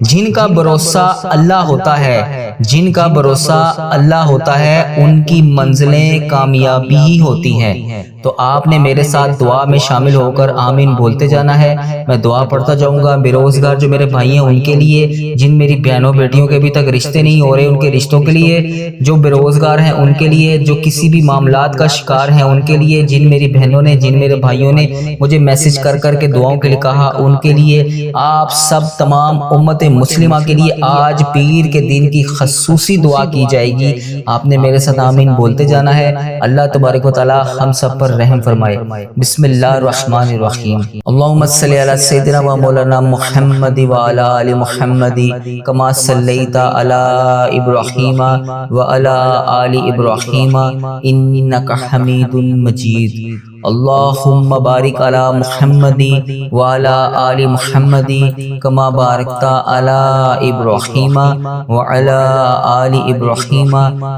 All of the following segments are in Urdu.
جن کا بھروسہ اللہ ہوتا ہے، جن کا بھروسہ اللہ ہوتا ہے ان کی منزلیں کامیابی ہی ہوتی ہیں۔ تو آپ نے میرے ساتھ دعا میں شامل ہو کر آمین بولتے جانا ہے۔ میں دعا پڑھتا جاؤں گا۔ بے روزگار جو میرے بھائی ہیں ان کے لیے، جن میری بہنوں بیٹیوں کے ابھی تک رشتے نہیں ہو رہے ان کے رشتوں کے لیے، جو بے روزگار ہیں ان کے لیے، جو کسی بھی معاملات کا شکار ہیں ان کے لیے، جن میری بہنوں نے، جن میرے بھائیوں نے مجھے میسج کر کر کے دعاؤں کے لیے کہا ان کے لیے، آپ سب تمام امت مسلمہ کے لیے آج پیر کے دن کی خصوصی دعا کی جائے گی۔ آپ نے میرے ساتھ آمین بولتے جانا ہے۔ اللہ تبارک و تعالی ہم سب پر رحم فرمائے۔ بسم اللہ الرحمن الرحیم۔ اللہم صلی علی سیدنا و مولانا محمد و علی آل محمد کما صلیت علی ابراہیم و علی آل ابراہیم انک حمید مجید۔ اللہم بارک علی محمد و علی آل محمد کما بارکت علی ابراہیم و علی آل ابراہیم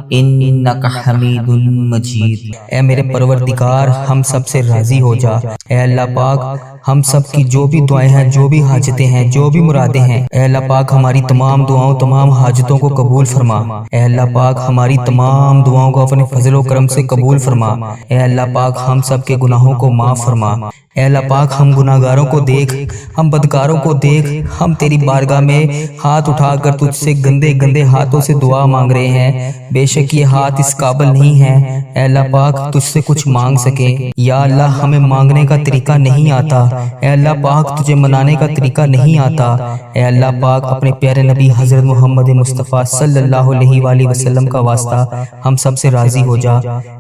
انک حمید مجید۔ اے میرے پروردگار ہم سب سے راضی ہو جا۔ اے اللہ پاک ہم سب کی جو بھی دعائیں ہیں، جو بھی حاجتیں ہیں، جو بھی مرادیں ہیں، اے اللہ پاک ہماری تمام دعاؤں، تمام حاجتوں کو قبول فرما۔ اے اللہ پاک ہماری تمام دعاؤں کو اپنے فضل و کرم سے قبول فرما۔ اے اللہ پاک ہم سب کے گناہوں کو معاف فرما۔ اے اللہ پاک ہم گناہگاروں کو دیکھ، ہم بدکاروں کو دیکھ، ہم تیری بارگاہ میں ہاتھ اٹھا کر تجھ سے گندے گندے ہاتھوں سے دعا مانگ رہے ہیں۔ بے شک یہ ہاتھ اس قابل نہیں ہے اے اللہ پاک تجھ سے کچھ مانگ سکیں۔ یا اللہ ہمیں مانگنے کا طریقہ نہیں آتا، اے اللہ پاک تجھے منانے کا طریقہ نہیں آتا۔ اے اللہ پاک اپنے پیارے نبی حضرت محمد مصطفیٰ صلی اللہ علیہ وآلہ وسلم کا واسطہ ہم سب سے راضی ہو جا۔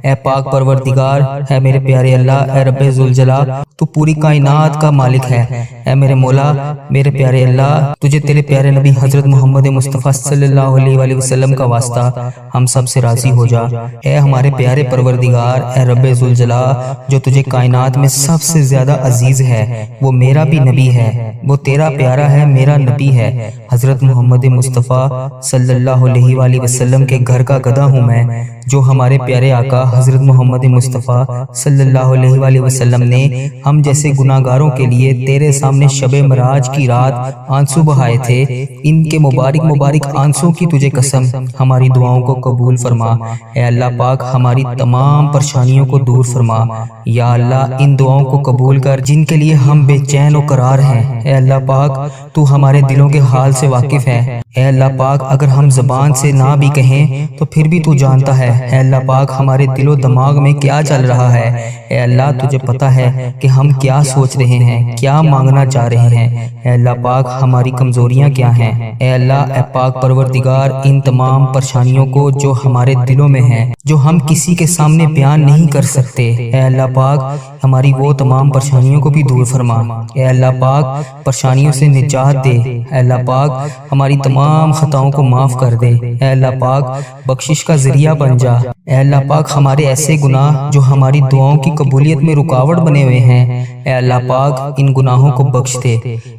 اے پاک پروردگار، اے میرے پیارے اللہ، اے رب ذوالجلال، تو پوری کائنات کا مالک ہے۔ اے میرے مولا، میرے پیارے اللہ، تجھے تیرے پیارے نبی حضرت محمد مصطفیٰ صلی اللہ علیہ وآلہ وسلم کا واسطہ ہم سب سے راضی ہو جا۔ اے ہمارے پیارے پروردگار، اے رب ذوالجلال، جو تجھے کائنات میں سب سے زیادہ عزیز ہے، وہ میرا بھی نبی ہے، وہ تیرا پیارا ہے، میرا نبی ہے، حضرت محمد مصطفیٰ صلی اللہ علیہ وآلہ وسلم کے گھر کا گدھا ہوں میں، جو ہمارے پیارے آقا حضرت محمد مصطفیٰ صلی اللہ علیہ وآلہ وسلم نے ہم جیسے گناہگاروں کے لیے تیرے سامنے شب معراج کی رات آنسو بہائے تھے۔ ان کے مبارک مبارک آنسوں کی تجھے قسم ہماری دعاؤں کو قبول فرما۔ اے اللہ پاک ہماری تمام پریشانیوں کو دور فرما۔ یا اللہ ان دعاؤں کو قبول کر جن کے لیے ہم بے چین و قرار ہیں۔ اے اللہ پاک تو ہمارے دلوں کے حال سے واقف ہے۔ اے اللہ پاک اگر ہم زبان سے نہ بھی کہیں تو پھر بھی تو جانتا ہے۔ اے اللہ پاک ہمارے دل و دماغ میں کیا چل رہا ہے، اے اللہ تجھے پتہ ہے کہ ہم کیا سوچ رہے ہیں، کیا مانگنا چاہ رہے ہیں۔ اے اللہ پاک ہماری کمزوریاں کیا ہیں۔ اے اللہ، اے پاک پروردگار، ان تمام پریشانیوں کو جو ہمارے دلوں میں ہیں، جو ہم کسی کے سامنے بیان نہیں کر سکتے، اے اللہ پاک ہماری وہ تمام پریشانیوں کو بھی دور فرما۔ اے اللہ پاک پریشانیوں سے نجات دے۔ اے اللہ پاک ہماری تمام خطاؤں کو معاف کر دے۔ اے اللہ پاک بخشش کا ذریعہ بن جا۔ اے اللہ پاک ہمارے ایسے گناہ جو ہماری دعاؤں کی قبولیت میں رکاوٹ بنے ہوئے ہیں، اے اللہ پاک ان گناہوں کو بخش دے۔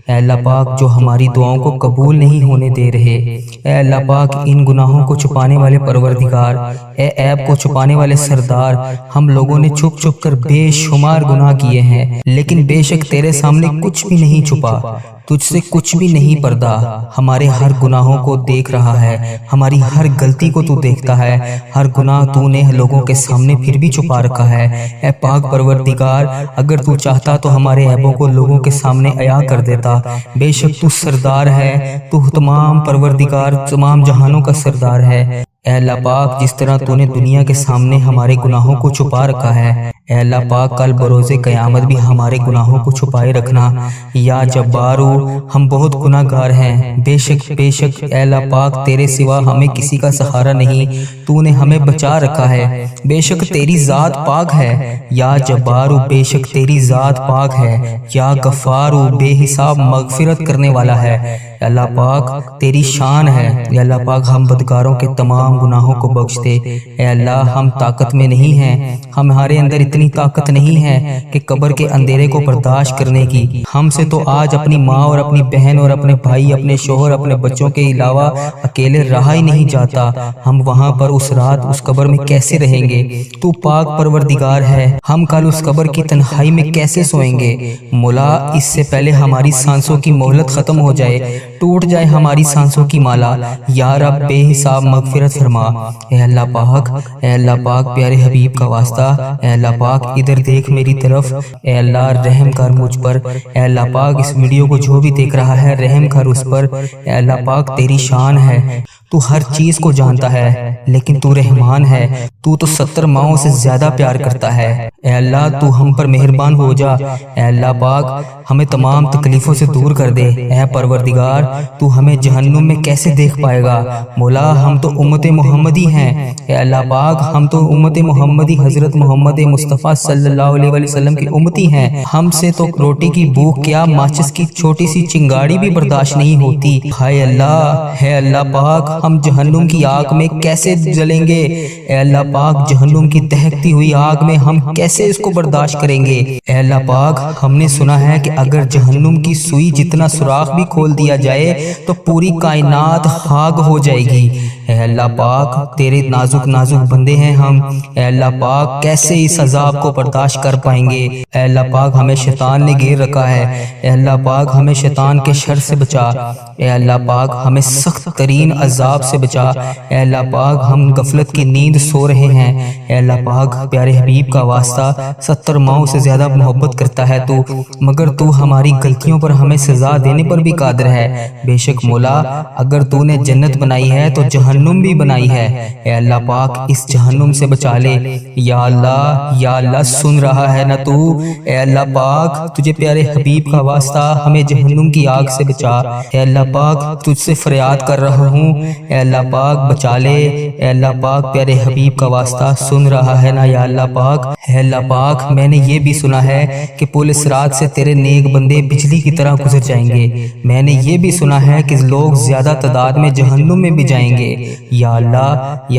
اے اللہ پاک جو ہماری دعاؤں کو قبول نہیں ہونے دے رہے، اے اللہ پاک ان گناہوں کو چھپانے والے پروردگار، اے عیب کو چھپانے والے سردار، ہم لوگوں نے چھپ چھپ کر بے شمار گناہ کیے ہیں، لیکن بے شک تیرے سامنے کچھ بھی نہیں چھپا، تجھ سے کچھ بھی نہیں پردہ۔ ہمارے ہر گناہوں کو دیکھ رہا ہے، ہماری ہر غلطی کو تو دیکھتا ہے، ہر گناہ تو نے لوگوں کے سامنے پھر بھی چھپا رکھا ہے۔ اے پاک پروردگار اگر تو چاہتا تو ہمارے عیبوں کو لوگوں کے سامنے عیاں کر دیتا۔ بے شک تو سردار ہے، تو تمام پروردگار، تمام جہانوں کا سردار ہے۔ اے اللہ پاک جس طرح تو نے دنیا کے سامنے ہمارے گناہوں کو چھپا رکھا ہے، اے اللہ پاک کل بروز قیامت بھی ہمارے گناہوں کو چھپائے رکھنا۔ یا جبارو ہم بہت گناہ گار ہیں، بے شک اے اللہ پاک تیرے سوا ہمیں کسی کا سہارا نہیں، تو نے ہمیں بچا رکھا ہے۔ بے شک تیری ذات پاک ہے۔ یا جبارو بے شک تیری ذات پاک ہے۔ یا غفارو بے حساب مغفرت کرنے والا ہے۔ اللہ پاک تیری شان ہے۔ یا اللہ پاک ہم بدکاروں کے تمام تمام گناہوں کو بخش دے۔ اے اللہ ہم طاقت میں نہیں ہیں، ہمارے اندر اتنی طاقت نہیں ہے کہ قبر کے اندھیرے کو برداشت کرنے کی۔ ہم سے تو آج اپنی ماں اور اپنی بہن اور اپنے بھائی، اپنے شوہر، اپنے بچوں کے علاوہ اکیلے رہا ہی نہیں جاتا۔ ہم وہاں پر اس رات اس قبر میں کیسے رہیں گے؟ تو پاک پروردگار ہے، ہم کل اس قبر کی تنہائی میں کیسے سوئیں گے؟ مولا اس سے پہلے ہماری سانسوں کی مہلت ختم ہو جائے، ٹوٹ جائے ہماری سانسوں کی مالا۔ یا رب بے حساب مغفرت فرما۔ اے اللہ پاک، اے اللہ پاک پیارے حبیب کا واسطہ، اے اللہ پاک ادھر دیکھ میری طرف، اے اللہ رحم کر مجھ پر۔ اے اللہ پاک اس ویڈیو کو جو بھی دیکھ رہا ہے رحم کر اس پر۔ اے اللہ پاک تیری شان ہے، تو ہر چیز کو جانتا ہے، لیکن تو رحمان ہے، تو 70 ماؤں سے زیادہ پیار کرتا ہے۔ اے اللہ تو ہم پر مہربان ہو جا۔ اے اللہ پاک ہمیں تمام تکلیفوں سے دور کر دے۔ اے پروردگار تو ہمیں جہنم میں کیسے دیکھ پائے گا؟ مولا ہم تو امت محمدی ہیں۔ اے اللہ پاک ہم تو امت محمدی حضرت محمد مصطفیٰ صلی اللہ علیہ وسلم کی امتی ہیں۔ ہم سے تو روٹی کی بھوک کیا ماچس کی چھوٹی سی چنگاڑی بھی برداشت نہیں ہوتی۔ ہائے اللہ، ہے اللہ پاک ہم جہنم کی آگ میں کیسے جلیں گے؟ اے اللہ پاک جہنم کی دہکتی ہوئی آگ میں ہم کیسے اس کو برداشت کریں گے؟ اے اللہ پاک ہم نے سنا ہے کہ اگر جہنم کی سوئی جتنا سوراخ بھی کھول دیا جائے تو پوری کائنات خاک ہو جائے گی۔ اے اللہ پاک تیرے نازک نازک بندے ہیں ہم، اے اللہ پاک کیسے اس عذاب کو برداشت کر پائیں گے؟ اے اللہ پاک ہمیں شیطان نے گھیر رکھا ہے، اے اللہ پاک ہمیں شیطان کے شر سے بچا۔ اے اللہ پاک ہمیں سخت ترین عذاب سے بچا۔ اے اللہ پاک ہم غفلت کی نیند سو رہے ہیں، اے اللہ پاک پیارے حبیب کا واسطہ 70 ماؤں سے زیادہ محبت کرتا ہے تو، مگر تو ہماری غلطیوں پر ہمیں سزا دینے پر بھی قادر ہے۔ بے شک مولا اگر تو نے جنت بنائی ہے تو جہنم بھی بنائی ہے۔ اے اللہ پاک اس جہنم سے بچا لے۔ یا اللہ سن رہا ہے نا تو؟ اے اللہ پاک تجھے پیارے حبیب کا واسطہ ہمیں جہنم کی آگ سے بچا۔ اے اللہ پاک تجھ سے فریاد کر رہا ہوں، اے اللہ پاک بچا لے۔ اے اللہ پاک پیارے حبیب کا واسطہ سن رہا ہے نا یا اللہ پاک؟ اے اللہ پاک میں نے یہ بھی سنا ہے کہ پل صراط سے تیرے نیک بندے بجلی کی طرح گزر جائیں گے۔ میں نے یہ بھی سنا ہے کہ لوگ زیادہ تعداد میں جہنم میں بھی جائیں گے۔ یا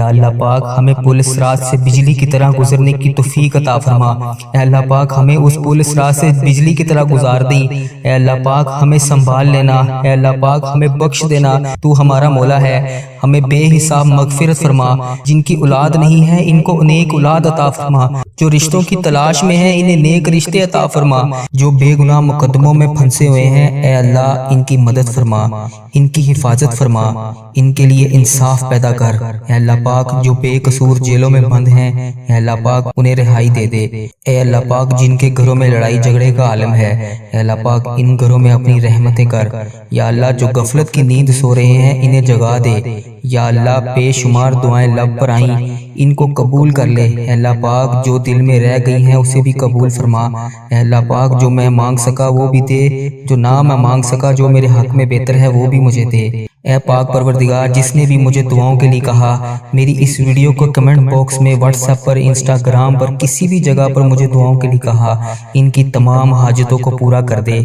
اللہ پاک ہمیں پل صراط سے بجلی کی طرح گزرنے کی توفیق عطا فرما۔ اے اللہ پاک ہمیں اس پل صراط سے بجلی کی طرح گزار دی۔ اے اللہ پاک ہمیں سنبھال لینا، اے اللہ پاک ہمیں بخش دینا، تو ہمارا مولا ہے۔ ہمیں بے حساب مغفرت فرما۔ جن کی اولاد نہیں ہے ان کو نیک اولاد عطا فرما، جو رشتوں کی تلاش میں ہیں انہیں نیک رشتے عطا فرما، جو بے گناہ مقدموں میں پھنسے ہوئے ہیں اے اللہ ان کی مدد فرما، ان کی حفاظت فرما، ان کے لیے انصاف پیدا کر۔ اے اللہ پاک جو بے قصور جیلوں میں بند ہیں اے اللہ پاک انہیں رہائی دے دے۔ اے اللہ پاک جن کے گھروں میں لڑائی جھگڑے کا عالم ہے اے اللہ پاک ان گھروں میں اپنی رحمتیں کر۔ یا اللہ جو غفلت کی نیند سو رہے ہیں انہیں جگا دے۔ یا اللہ بے شمار دعائیں لب پر آئیں ان کو قبول کر لے۔ اے اللہ پاک جو دل میں رہ گئی ہیں اسے بھی قبول فرما۔ اے اللہ پاک جو میں مانگ سکا وہ بھی دے، جو نہ میں مانگ سکا جو میرے حق میں بہتر ہے وہ بھی مجھے دے۔ اے پاک پروردگار جس نے بھی مجھے دعاؤں کے لیے کہا، میری اس ویڈیو کو کمنٹ باکس میں واٹس ایپ پر، انسٹاگرام پر، کسی بھی جگہ پر مجھے دعاؤں کے لیے کہا، ان کی تمام حاجتوں کو پورا کر دے۔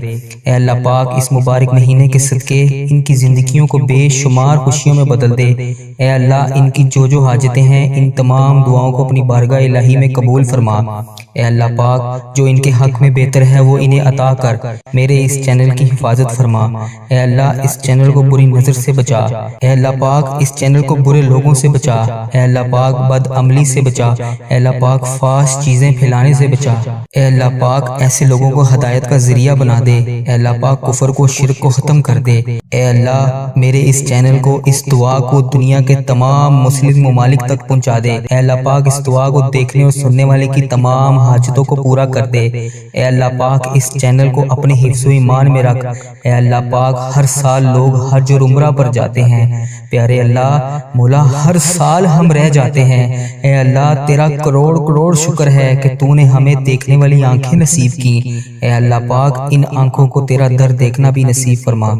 اے اللہ پاک اس مبارک مہینے کے صدقے ان کی زندگیوں کو بے شمار خوشیوں میں بدل دے۔ اے اللہ ان کی جو حاجتیں ہیں ان تمام دعاؤں کو اپنی بارگاہ الہی میں قبول فرما۔ اے اللہ پاک جو ان کے حق میں بہتر ہے وہ انہیں عطا کر۔ میرے اس چینل کی حفاظت فرما۔ اے اللہ اس چینل کو بری نظر سے بچا۔ اے اللہ پاک اس چینل کو برے لوگوں سے بچا۔ اے اللہ پاک بد عملی سے بچا۔ اے اللہ پاک فحش چیزیں پھیلانے سے بچا۔ اے اللہ پاک ایسے لوگوں کو ہدایت کا ذریعہ بنا دے۔ اے اللہ پاک کفر کو، شرک کو ختم کر دے۔ اے اللہ میرے اس چینل کو، اس دعا کو دنیا کے تمام مسلم ممالک تک پہنچا دے۔ اے اللہ پاک اس دعا کو دیکھنے اور سننے والے کی تمام حاجتوں کو پورا کر دے۔ اے اللہ پاک اس چینل کو اپنے حفظ و ایمان میں رکھ۔ اے اللہ پاک ہر سال لوگ حج اور عمرہ پر جاتے ہیں پیارے اللہ مولا، ہر سال ہم رہ جاتے ہیں۔ اے اللہ تیرا کروڑ کروڑ شکر ہے کہ تو نے ہمیں دیکھنے والی آنکھیں نصیب کی۔ اے اللہ پاک ان آنکھوں کو تیرا در دیکھنا بھی نصیب فرما۔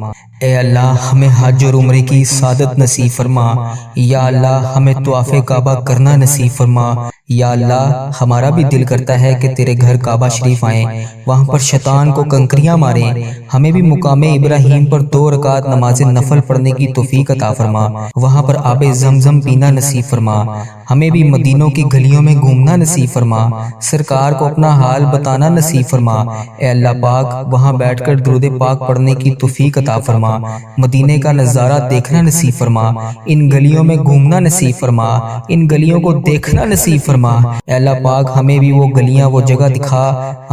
اے اللہ ہمیں حج اور عمرے کی سعادت نصیب فرما۔ یا اللہ ہمیں طواف کعبہ کرنا نصیب فرما۔ یا اللہ ہمارا بھی دل کرتا ہے کہ تیرے گھر کعبہ شریف آئیں، وہاں پر شیطان کو کنکریاں ماریں، ہمیں بھی مقام ابراہیم پر 2 رکعت نماز نفل پڑھنے کی توفیق عطا فرما، وہاں پر آب زمزم پینا نصیب فرما، ہمیں بھی مدینوں کی گلیوں میں گھومنا نصیب فرما، سرکار کو اپنا حال بتانا نصیب فرما۔ اے اللہ پاک وہاں بیٹھ کر درود پاک پڑھنے کی توفیق عطا فرما، مدینے کا نظارہ دیکھنا نصیب فرما، ان گلیوں میں گھومنا نصیب فرما، ان گلیوں کو دیکھنا نصیب فرما۔ اے اللہ پاک ہمیں بھی وہ گلیاں، وہ جگہ دکھا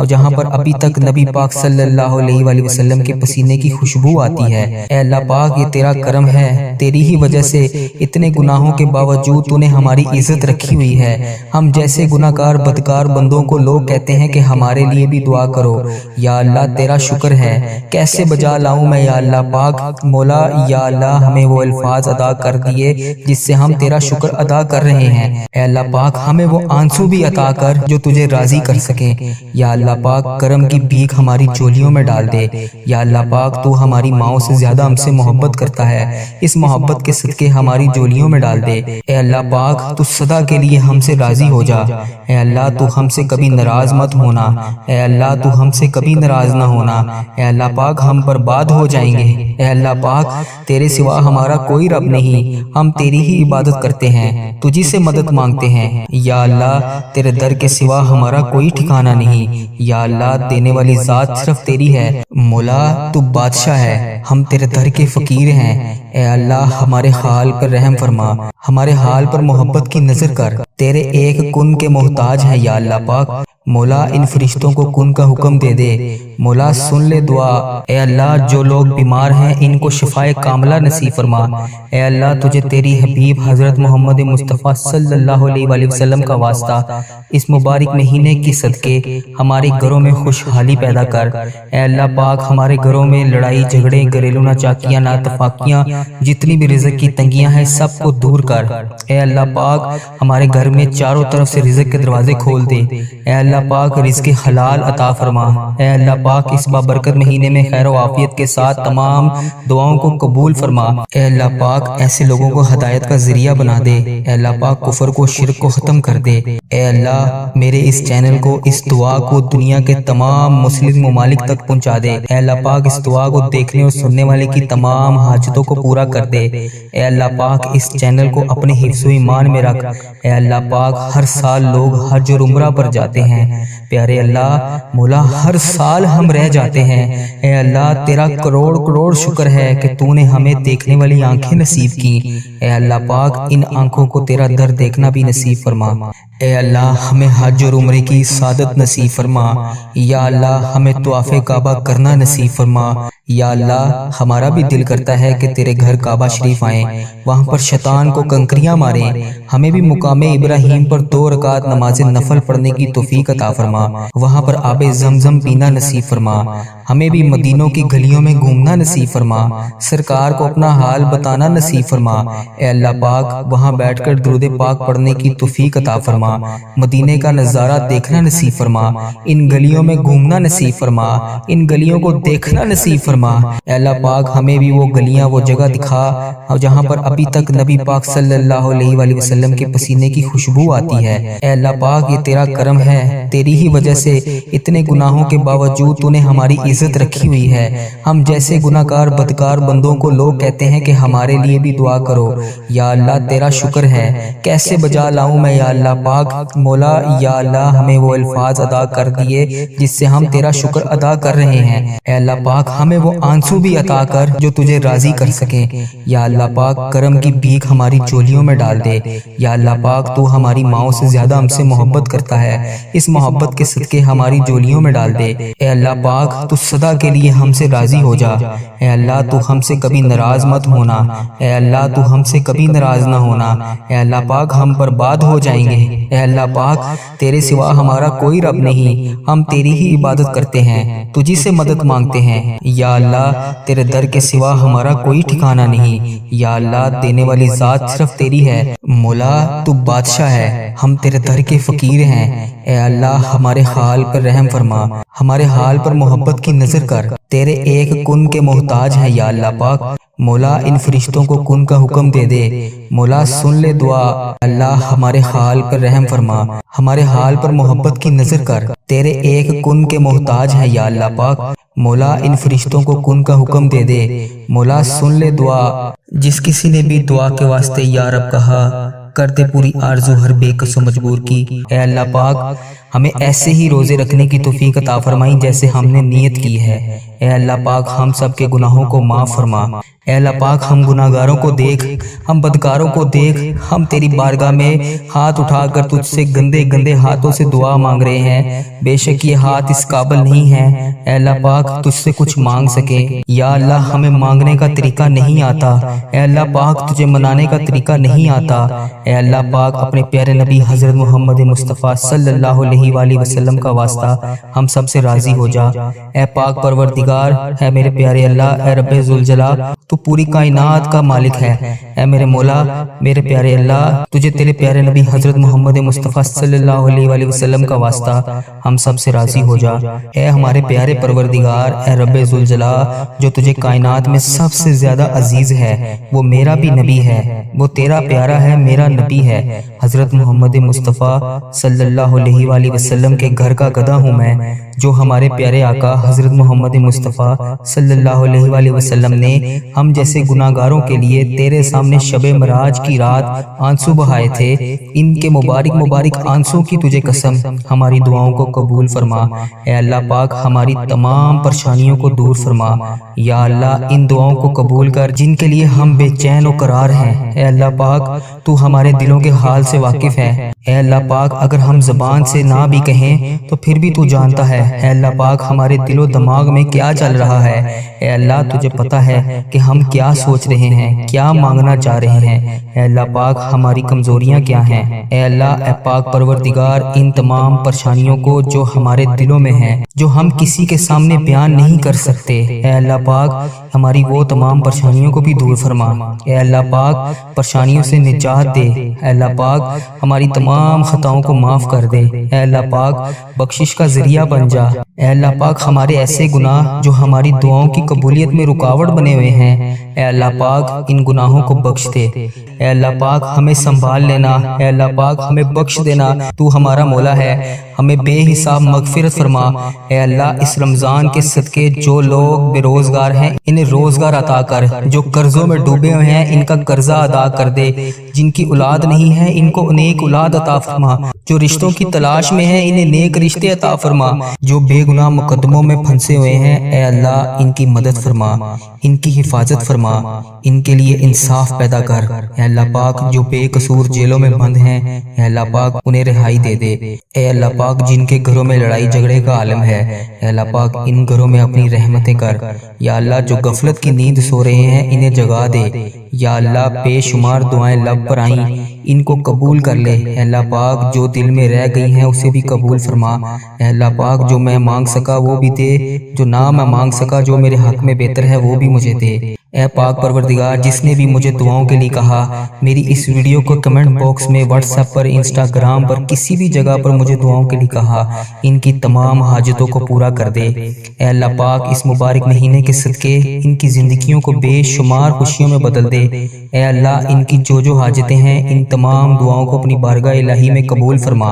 جہاں پر ابھی تک نبی پاک صلی اللہ علیہ وآلہ وسلم کے پسینے کی خوشبو آتی ہے۔ اے اللہ پاک یہ تیرا کرم ہے، تیری ہی وجہ سے اتنے گناہوں کے باوجود تو نے ہماری عزت رکھی ہوئی ہے۔ ہم جیسے گناہگار بدکار بندوں کو لوگ کہتے ہیں کہ ہمارے لیے بھی دعا کرو۔ یا اللہ تیرا شکر ہے، کیسے بجا لاؤں میں یا اللہ پاک مولا۔ یا اللہ ہمیں وہ الفاظ عطا کر دیے جس سے ہم تیرا شکر ادا کر رہے ہیں۔ اے اللہ پاک ہمیں وہ آنسو بھی عطا کر جو تجھے راضی کر سکیں۔ یا اللہ پاک کرم کی بھیک ہماری چولیوں میں ڈال دے۔ یا اللہ پاک تو ہماری ماؤں سے زیادہ ہم سے محبت کرتا ہے، اس محبت کے صدقے ہماری جولیوں میں ڈال دے۔ اے اللہ پاک تو صدا کے لیے ہم سے راضی ہو جا۔ اے اللہ تو ہم سے کبھی ناراض مت ہونا، اے اللہ تو ہم سے کبھی ناراض نہ ہونا۔ اے اللہ پاک ہم برباد ہو جائیں گے، اے اللہ پاک تیرے سوا ہمارا کوئی رب نہیں، ہم تیری ہی عبادت کرتے ہیں، تجھی سے مدد مانگتے ہیں۔ یا اللہ تیرے در کے سوا ہمارا کوئی ٹھکانہ نہیں۔ یا اللہ دینے والی ذات صرف تیری ہے، مولا تو بادشاہ ہے، ہم تیرے در کے فقیر ہیں۔ اے اللہ ہمارے حال پر رحم فرما، ہمارے حال پر محبت کی نظر کر، تیرے ایک کن کے محتاج ہیں یا اللہ پاک۔ مولا ان فرشتوں کو کن کا حکم دے دے، مولا سن لے دعا۔ اے اللہ جو لوگ بیمار ہیں ان کو شفائے کاملہ نصیب فرما۔ اے اللہ تجھے تیری حبیب حضرت محمد مصطفیٰ صلی اللہ علیہ وآلہ وسلم کا واسطہ اس مبارک مہینے کی صدقے ہمارے گھروں میں خوشحالی پیدا کر۔ اے اللہ پاک ہمارے گھروں میں لڑائی جھگڑے، گھریلو ناچاکیاں، ناتفاقیاں، جتنی بھی رزق کی تنگیاں ہیں سب کو دور کر۔ اے اللہ پاک ہمارے گھر میں چاروں طرف سے رزق کے دروازے کھول دے۔ اے اللہ پاک رزق حلال عطا فرما۔ اے اللہ پاک اس بابرکت مہینے میں خیر و عافیت کے ساتھ تمام دعاؤں کو قبول فرما۔ اے اللہ پاک ایسے لوگوں کو ہدایت کا ذریعہ بنا دے۔ اے اللہ پاک کفر کو، شرک کو ختم کر دے۔ اے اللہ میرے اس چینل کو، اس دعا کو دنیا کے تمام مسلم ممالک تک پہنچا دے۔ اے اللہ پاک اس دعا کو دیکھنے اور سننے والے کی تمام حاجتوں کو پورا کر دے۔ اے اللہ پاک اس چینل کو اپنے حفظ و ایمان میں رکھ۔ اے اللہ پاک ہر سال لوگ حج اور عمرہ پر جاتے ہیں، پیارے اللہ مولا ہر سال ہم رہ جاتے ہیں۔ اے اللہ تیرا کروڑ کروڑ شکر ہے کہ تو نے ہمیں دیکھنے والی آنکھیں نصیب کی۔ اے اللہ پاک ان آنکھوں کو تیرا در دیکھنا بھی نصیب فرما۔ اے اللہ ہمیں حج اور عمرے کی سعادت نصیب فرما۔ یا اللہ ہمیں طواف کعبہ کرنا نصیب فرما۔ یا اللہ ہمارا بھی دل کرتا ہے کہ تیرے گھر کعبہ شریف آئیں، وہاں پر شیطان کو کنکریاں ماریں، ہمیں بھی مقام ابراہیم پر 2 رکعت نماز نفل پڑھنے کی توفیق عطا فرما، وہاں پر آب زمزم پینا نصیب فرما، ہمیں بھی مدینوں کی گلیوں میں گھومنا نصیب فرما، سرکار کو اپنا حال بتانا نصیب فرما۔ اے اللہ پاک وہاں بیٹھ کر درود پاک پڑھنے کی توفیق عطا فرما، مدینے کا نظارہ دیکھنا نصیب فرما، ان گلیوں میں گھومنا نصیب فرما، ان گلیوں کو دیکھنا نصیب فرما۔ اے اللہ پاک ہمیں بھی وہ گلیاں، وہ جگہ دکھا جہاں پر ابھی تک نبی پاک صلی اللہ علیہ وآلہ وسلم کے پسینے کی خوشبو آتی ہے۔ اے اللہ پاک یہ تیرا کرم ہے، تیری ہی وجہ سے اتنے گناہوں کے باوجود تو نے ہماری عزت رکھی ہوئی ہے۔ ہم جیسے گناہگار بدکار بندوں کو لوگ کہتے ہیں کہ ہمارے لیے بھی دعا کرو۔ یا اللہ تیرا شکر ہے، کیسے بجا لاؤں میں یا اللہ پاک مولا۔ یا اللہ ہمیں وہ الفاظ عطا کر دیے جس سے ہم تیرا شکر ادا کر رہے ہیں۔ اے اللہ پاک ہمیں وہ آنسو بھی عطا کر جو تجھے راضی کر سکیں۔ یا اللہ پاک کرم کی بھیک ہماری چولیوں میں ڈال دے۔ یا اللہ پاک تو ہماری ماؤں سے زیادہ ہم سے محبت کرتا ہے، اس محبت کے صدقے ہماری جولیوں میں ڈال دے۔ اے اللہ پاک تو صدا کے لیے ہم سے راضی ہو جا۔ اے اللہ تو ہم سے کبھی ناراض مت ہونا، اے اللہ تو ہم سے کبھی ناراض نہ ہونا۔ اے اللہ پاک ہم برباد ہو جائیں گے، اے اللہ پاک تیرے سوا ہمارا کوئی رب نہیں، ہم تیری ہی عبادت کرتے ہیں، تجھی سے مدد مانگتے ہیں۔ یا اللہ تیرے در کے سوا ہمارا کوئی ٹھکانہ نہیں۔ یا اللہ دینے والی ذات صرف تیری ہے، مولا تو بادشاہ ہے، ہم تیرے در کے فقیر ہیں۔ اے اللہ ہمارے حال پر رحم فرما، ہمارے حال پر محبت کی نظر کر، تیرے ایک کن کے محتاج ہیں یا اللہ پاک۔ مولا ان فرشتوں کو کن کا حکم دے دے، مولا سن لے دعا، اللہ ہمارے حال پر رحم فرما، ہمارے حال پر محبت کی نظر کر، تیرے ایک کن کے محتاج ہیں یا اللہ پاک۔ مولا ان فرشتوں کو کن کا حکم دے دے، مولا سن لے دعا۔ جس کسی نے بھی دعا کے واسطے یا رب کہا، کر دے پوری آرزو ہر بے کس و مجبور کی۔ اے اللہ پاک ہمیں ایسے ہی روزے رکھنے کی توفیق عطا فرمائی جیسے ہم نے نیت کی ہے۔ اے اللہ پاک ہم سب کے گناہوں کو معاف فرما۔ اے اللہ پاک ہم گناہگاروں کو دیکھ، ہم بدکاروں کو دیکھ، ہم تیری بارگاہ میں ہاتھ اٹھا کر تجھ سے گندے گندے ہاتھوں سے دعا مانگ رہے ہیں۔ بے شک یہ ہاتھ اس قابل نہیں ہے اے اللہ پاک تجھ سے کچھ مانگ سکے۔ یا اللہ ہمیں مانگنے کا طریقہ نہیں آتا، اے اللہ پاک تجھے منانے کا طریقہ نہیں آتا۔ اے اللہ پاک اپنے پیارے نبی حضرت محمد مصطفیٰ صلی اللہ علیہ وآلہ وسلم کا واسطہ ہم سب سے راضی ہو جا۔ اے پاک پروردگار، اے میرے پیارے اللہ، اے رب ذوالجلال، تو پوری کائنات کا مالک ہے۔ اے میرے مولا، میرے پیارے اللہ، تجھے تیرے پیارے نبی حضرت محمد مصطفیٰ صلی اللہ علیہ وآلہ وسلم کا واسطہ ہم سب سے راضی ہو جا۔ اے ہمارے پیارے پروردگار، اے رب ذوالجلال، جو تجھے کائنات میں سب سے زیادہ عزیز ہے، وہ میرا بھی نبی ہے، وہ تیرا پیارا ہے، میرا نبی ہے، حضرت محمد مصطفیٰ صلی اللہ علیہ وآلہ وسلم کے گھر کا گدھا ہوں میں، جو ہمارے پیارے آقا حضرت محمد مصطفیٰ صلی اللہ علیہ وآلہ وسلم نے ہم جیسے گناہگاروں کے لیے تیرے سامنے شب معراج کی رات آنسو بہائے تھے۔ ان کے مبارک مبارک آنسو کی تجھے قسم، ہماری دعاؤں کو قبول فرما۔ اے اللہ پاک ہماری تمام پریشانیوں کو دور فرما۔ یا اللہ ان دعاؤں کو قبول کر جن کے لیے ہم بے چین و قرار ہیں۔ اے اللہ پاک تو ہمارے دلوں کے حال سے واقف ہے۔ اے اللہ پاک اگر ہم زبان سے نہ بھی کہیں تو پھر بھی تو جانتا ہے۔ اے اللہ پاک ہمارے دل و دماغ میں کیا چل رہا ہے، اے اللہ تجھے پتہ ہے کہ ہم کیا سوچ رہے ہیں، کیا مانگنا چاہ رہے ہیں۔ اے اللہ پاک ہماری کمزوریاں کیا ہیں۔ اے اللہ اے پاک پروردگار ان تمام پریشانیوں کو جو ہمارے دلوں میں ہیں، جو ہم کسی کے سامنے بیان نہیں کر سکتے، اے اللہ پاک ہماری وہ تمام پریشانیوں کو بھی دور فرما۔ اے اللہ پاک پریشانیوں سے نجات دے۔ اے اللہ پاک ہماری تمام خطاؤں کو معاف کر دے۔ اے اللہ پاک بخشش کا ذریعہ بن جا۔ اے اللہ پاک ہمارے ایسے گناہ جو ہماری دعاؤں کی قبولیت میں رکاوٹ بنے ہوئے ہیں، اے اللہ پاک ان گناہوں کو بخش دے۔ اے اللہ پاک ہمیں سنبھال لینا، اے اللہ پاک ہمیں بخش دینا، تو ہمارا مولا ہے، ہمیں بے حساب مغفرت فرما۔ اے اللہ اس رمضان کے صدقے جو لوگ بے روزگار ہیں انہیں روزگار عطا کر، جو قرضوں میں ڈوبے ہوئے ہیں ان کا قرضہ ادا کر دے، جن کی اولاد نہیں ہے ان کو نیک اولاد عطا فرما، جو رشتوں کی تلاش میں ہیں انہیں نیک رشتے عطا فرما، جو بے گناہ مقدموں میں پھنسے ہوئے ہیں اے اللہ ان کی مدد فرما، ان کی حفاظت فرما، ان کے لیے انصاف پیدا کر۔ اے اللہ پاک جو بے قصور جیلوں میں بند ہیں اے اللہ پاک انہیں رہائی دے دے۔ اے اللہ پاک جن کے گھروں میں لڑائی جھگڑے کا عالم ہے اے اللہ پاک ان گھروں میں اپنی رحمتیں کر۔ یا اللہ جو غفلت کی نیند سو رہے ہیں انہیں جگا دے۔ یا اللہ بے شمار دعائیں لب پر آئیں ان کو قبول کر لے۔ اے اللہ پاک جو دل میں رہ گئی ہیں اسے بھی قبول فرما۔ اے اللہ پاک جو میں مانگ سکا وہ بھی دے، جو نہ میں مانگ سکا جو میرے حق میں بہتر ہے وہ بھی مجھے دے۔ اے پاک پروردگار جس نے بھی مجھے دعاؤں کے لیے کہا، میری اس ویڈیو کو کمنٹ باکس میں، واٹس ایپ پر، انسٹاگرام پر، کسی بھی جگہ پر مجھے دعاؤں کے لیے کہا، ان کی تمام حاجتوں کو پورا کر دے۔ اے اللہ پاک اس مبارک مہینے کے صدقے ان کی زندگیوں کو بے شمار خوشیوں میں بدل دے۔ اے اللہ ان کی جو حاجتیں ہیں ان تمام دعاؤں کو اپنی بارگاہ الہی میں قبول فرما۔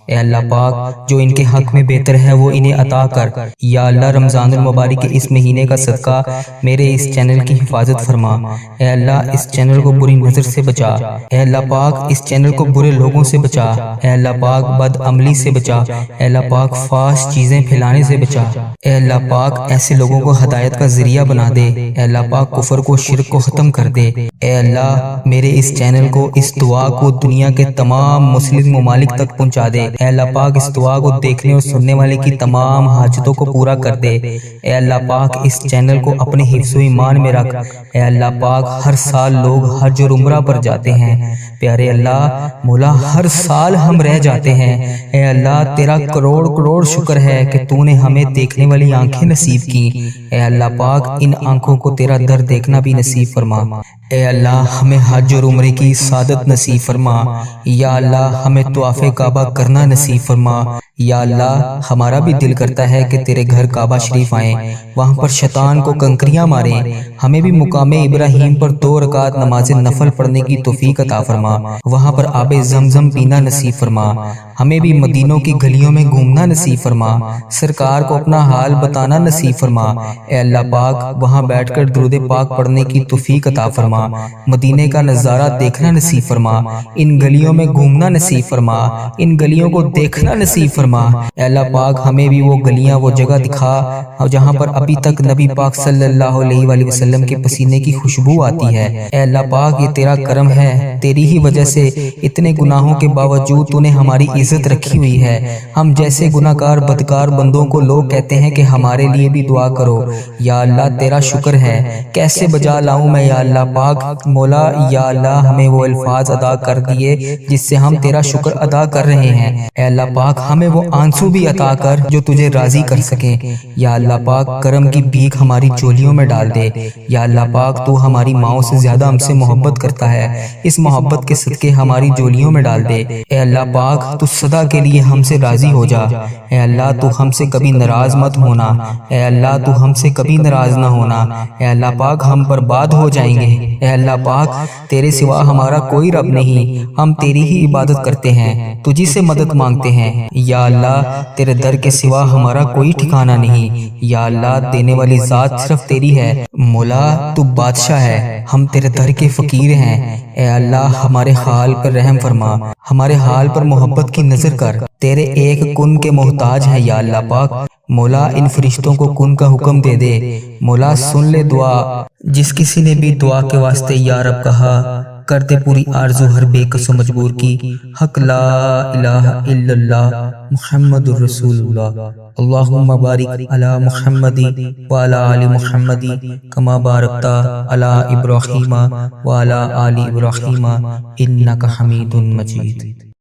اے اللہ پاک جو ان کے حق میں بہتر ہے وہ انہیں عطا کر۔ یا اللہ رمضان المبارک کے اس مہینے کا صدقہ میرے اس چینل کی حفاظت فرما۔ اے اللہ اس چینل کو بری نظر سے بچا۔ اے اللہ پاک اس چینل کو برے لوگوں سے بچا۔ اے اللہ پاک بد عملی سے بچا۔ اے اللہ پاک فحش چیزیں پھیلانے سے بچا۔ اے اللہ پاک ایسے لوگوں کو ہدایت کا ذریعہ بنا دے۔ اے اللہ پاک کفر کو، شرک کو ختم کر دے۔ اے اللہ میرے اس چینل کو، اس دعا کو دنیا کے تمام مسلم ممالک تک پہنچا دے۔ اے اللہ پاک اس دعا کو دیکھنے اور سننے والے کی تمام حاجتوں کو پورا کر دے۔ اے اللہ پاک اس چینل کو اپنے حفظ و ایمان میں رکھ۔ اے اللہ پاک ہر سال لوگ حج اور عمرہ پر جاتے ہیں، پیارے اللہ مولا ہر سال ہم رہ جاتے ہیں۔ اے اللہ تیرا کروڑ کروڑ شکر ہے کہ تو نے ہمیں دیکھنے والی آنکھیں نصیب کی۔ اے اللہ پاک ان آنکھوں کو تیرا در دیکھنا بھی نصیب فرما۔ اے اللہ ہمیں حج اور عمرے کی سعادت نصیب فرما۔ یا اللہ ہمیں طواف کعبہ کرنا نصیب فرما۔ یا اللہ ہمارا بھی دل کرتا ہے کہ تیرے گھر کعبہ شریف آئیں، وہاں پر شیطان کو کنکریاں ماریں، ہمیں بھی مقام ابراہیم پر 2 رکعت نماز نفل پڑھنے کی توفیق عطا فرما، وہاں پر آب زمزم پینا نصیب فرما، ہمیں بھی مدینوں کی گلیوں میں گھومنا نصیب فرما، سرکار کو اپنا حال بتانا نصیب فرما، اے اللہ پاک وہاں بیٹھ کر درود پاک پڑھنے کی توفیق عطا فرما، مدینے کا نظارہ دیکھنا نصیب فرما، ان گلیوں میں گھومنا نصیب فرما، ان گلیوں کو دیکھنا نصیب فرما، اے اللہ پاک ہمیں بھی وہ گلیاں وہ جگہ دکھا جہاں پر ابھی تک نبی پاک صلی اللہ علیہ وآلہ وسلم کے پسینے کی خوشبو آتی ہے۔ اے اللہ پاک یہ تیرا کرم ہے، تیری ہی وجہ سے اتنے گناہوں کے باوجود تو نے ہماری عزت رکھی ہوئی ہے۔ ہم جیسے گناہگار بدکار بندوں کو لوگ کہتے ہیں کہ ہمارے لیے بھی دعا کرو، یا اللہ تیرا شکر ہے، کیسے بجا لاؤں میں یا اللہ پاک مولا، یا اللہ ہمیں وہ الفاظ ادا کر دیے جس سے ہم تیرا شکر ادا کر رہے ہیں۔ اے اللہ پاک ہمیں وہ آنسو بھی عطا کر جو تجھے راضی کر سکیں، یا اللہ پاک کرم کی بھیک ہماری چولیوں میں ڈال دے، یا اللہ پاک تو ہماری ماؤں سے زیادہ ہم سے محبت کرتا ہے، اس محبت کے صدقے ہماری چولیوں میں ڈال دے۔ اے اللہ پاک تو سدا کے لیے ہم سے راضی ہو جا، اے اللہ تو ہم سے کبھی ناراض مت ہونا، اے اللہ تو ہم سے کبھی ناراض نہ ہونا، اے اللہ پاک ہم برباد ہو جائیں گے، اے اللہ پاک تیرے سوا ہمارا کوئی رب نہیں، ہم تیری ہی عبادت کرتے ہیں، تجھی سے مدد مانگتے ہیں، یا اللہ تیرے در کے سوا ہمارا کوئی ٹھکانہ نہیں، یا اللہ دینے والی ذات صرف تیری ہے، مولا تو بادشاہ ہے، ہم تیرے در کے فقیر ہیں، اے اللہ ہمارے حال پر رحم فرما، ہمارے حال پر محبت کی نظر کر، تیرے ایک کن کے محتاج ہیں یا اللہ پاک، مولا ان فرشتوں کو کن کا حکم دے دے، مولا سن لے دعا، جس کسی نے بھی دعا کے واسطے یا رب کہا کر دے پوری آرزو ہر بے کس و مجبور کی، حق لا الہ الا اللہ محمد الرسول اللہ۔ اللہم بارک علی محمد وعلی آل محمد کما بارکت علی ابراہیم وعلی آل ابراہیم انک حمید مجید۔